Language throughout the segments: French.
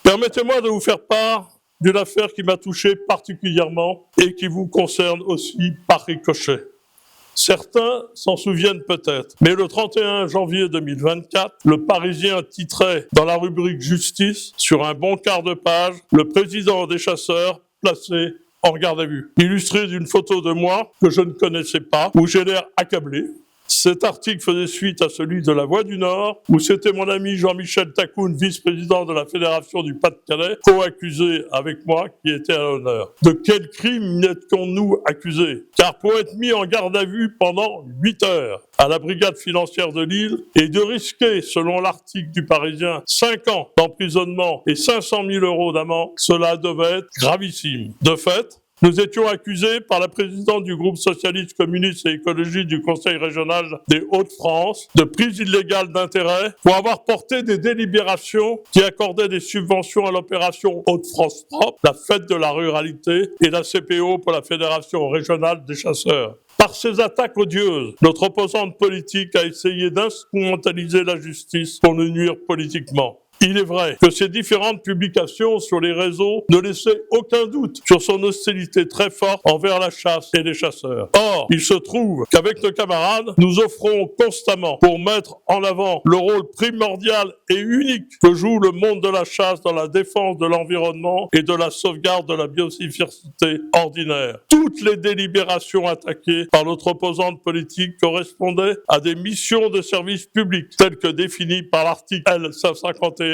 Permettez-moi de vous faire part d'une affaire qui m'a touché particulièrement et qui vous concerne aussi par ricochet. Certains s'en souviennent peut-être, mais le 31 janvier 2024, le Parisien titrait dans la rubrique Justice, sur un bon quart de page, le président des chasseurs placé en garde à vue, illustré d'une photo de moi que je ne connaissais pas, où j'ai l'air accablé. Cet article faisait suite à celui de La Voix du Nord, où c'était mon ami Jean-Michel Takoun, vice-président de la Fédération du Pas-de-Calais, co-accusé avec moi, qui était à l'honneur. De quel crime n'étions-nous accusés? Car pour être mis en garde à vue pendant 8 heures à la brigade financière de Lille et de risquer, selon l'article du Parisien, 5 ans d'emprisonnement et 500 000 € d'amende, cela devait être gravissime. De fait, nous étions accusés par la présidente du groupe socialiste, communiste et écologiste du Conseil régional des Hauts-de-France de prise illégale d'intérêt pour avoir porté des délibérations qui accordaient des subventions à l'opération Hauts-de-France propre, la fête de la ruralité, et la CPO pour la Fédération régionale des chasseurs. Par ces attaques odieuses, notre opposante politique a essayé d'instrumentaliser la justice pour nous nuire politiquement. Il est vrai que ces différentes publications sur les réseaux ne laissaient aucun doute sur son hostilité très forte envers la chasse et les chasseurs. Or, il se trouve qu'avec nos camarades, nous offrons constamment pour mettre en avant le rôle primordial et unique que joue le monde de la chasse dans la défense de l'environnement et de la sauvegarde de la biodiversité ordinaire. Toutes les délibérations attaquées par notre opposante politique correspondaient à des missions de service public telles que définies par l'article L551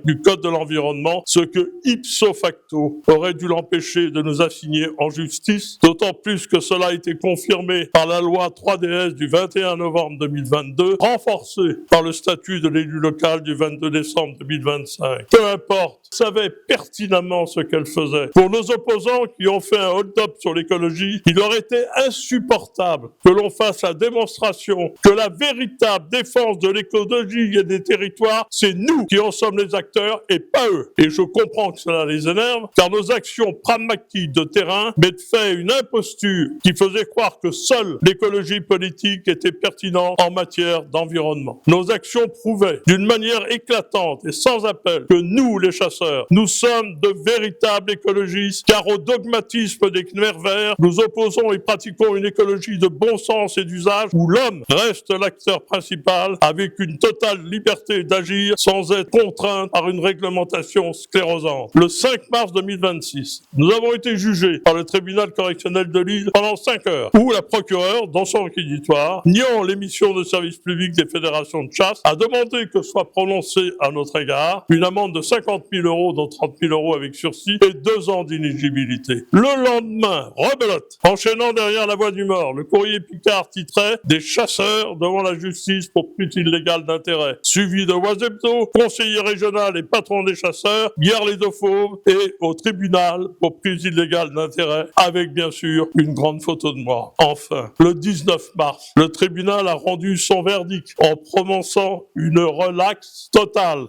du Code de l'environnement, ce que ipso facto aurait dû l'empêcher de nous assigner en justice, d'autant plus que cela a été confirmé par la loi 3DS du 21 novembre 2022, renforcée par le statut de l'élu local du 22 décembre 2025. Peu importe, savait pertinemment ce qu'elle faisait. Pour nos opposants qui ont fait un hold-up sur l'écologie, il aurait été insupportable que l'on fasse la démonstration que la véritable défense de l'écologie et des territoires, c'est nous qui en sommes les acteurs et pas eux. Et je comprends que cela les énerve, car nos actions pragmatiques de terrain mettent fait à une imposture qui faisait croire que seule l'écologie politique était pertinente en matière d'environnement. Nos actions prouvaient d'une manière éclatante et sans appel que nous, les chasseurs, nous sommes de véritables écologistes, car au dogmatisme des Khmers verts, nous opposons et pratiquons une écologie de bon sens et d'usage où l'homme reste l'acteur principal avec une totale liberté d'agir sans être contrainte par une réglementation sclérosante. Le 5 mars 2026, nous avons été jugés par le tribunal correctionnel de Lille pendant 5 heures, où la procureure, dans son réquisitoire, niant les missions de service public des fédérations de chasse, a demandé que soit prononcée à notre égard une amende de 50 000 €, dont 30 000 € avec sursis, et 2 ans d'inéligibilité. Le lendemain, rebelote, enchaînant derrière La Voix du Nord, le courrier Picard titrait « Des chasseurs devant la justice pour prise illégale d'intérêt », suivi de Oisebdo, conseiller régional et patron des chasseurs, guère les deux fauves, et au tribunal pour prise illégale d'intérêt, avec bien sûr une grande photo de moi. Enfin, le 19 mars, le tribunal a rendu son verdict en prononçant une relaxe totale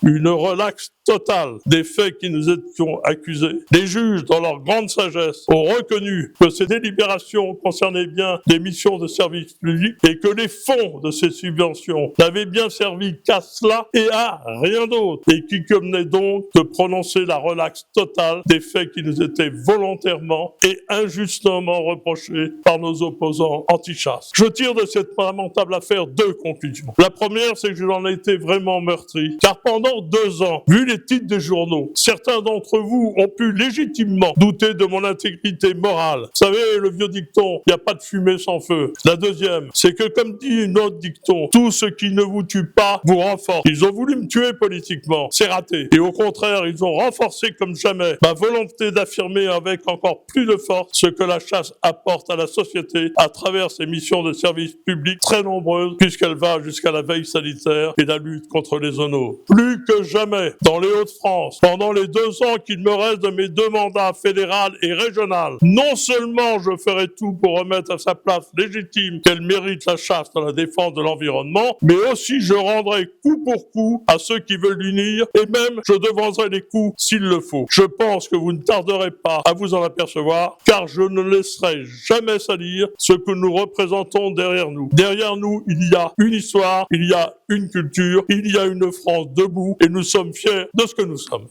des faits qui nous étions accusés. Les juges, dans leur grande sagesse, ont reconnu que ces délibérations concernaient bien des missions de service public et que les fonds de ces subventions n'avaient bien servi qu'à cela et à rien d'autre, et qui convenait donc de prononcer la relaxe totale des faits qui nous étaient volontairement et injustement reprochés par nos opposants anti-chasse. Je tire de cette lamentable affaire 2 conclusions. La première, c'est que j'en ai été vraiment meurtri, car pendant 2 ans, vu les titres des journaux, certains d'entre vous ont pu légitimement douter de mon intégrité morale. Vous savez, le vieux dicton, il n'y a pas de fumée sans feu. La deuxième, c'est que comme dit une autre dicton, tout ce qui ne vous tue pas vous renforce. Ils ont voulu me tuer politiquement, c'est raté. Et au contraire, ils ont renforcé comme jamais ma volonté d'affirmer avec encore plus de force ce que la chasse apporte à la société à travers ses missions de service public très nombreuses, puisqu'elle va jusqu'à la veille sanitaire et la lutte contre les zoonoses. Plus que jamais, dans les Hauts-de-France, pendant les 2 ans qu'il me reste de mes 2 mandats fédéral et régional, non seulement je ferai tout pour remettre à sa place légitime qu'elle mérite la chasse dans la défense de l'environnement, mais aussi je rendrai coup pour coup à ceux qui veulent l'unir, et même je devancerai les coups s'il le faut. Je pense que vous ne tarderez pas à vous en apercevoir, car je ne laisserai jamais salir ce que nous représentons derrière nous. Derrière nous, il y a une histoire, il y a une culture, il y a une France debout, et nous sommes fiers de ce que nous sommes.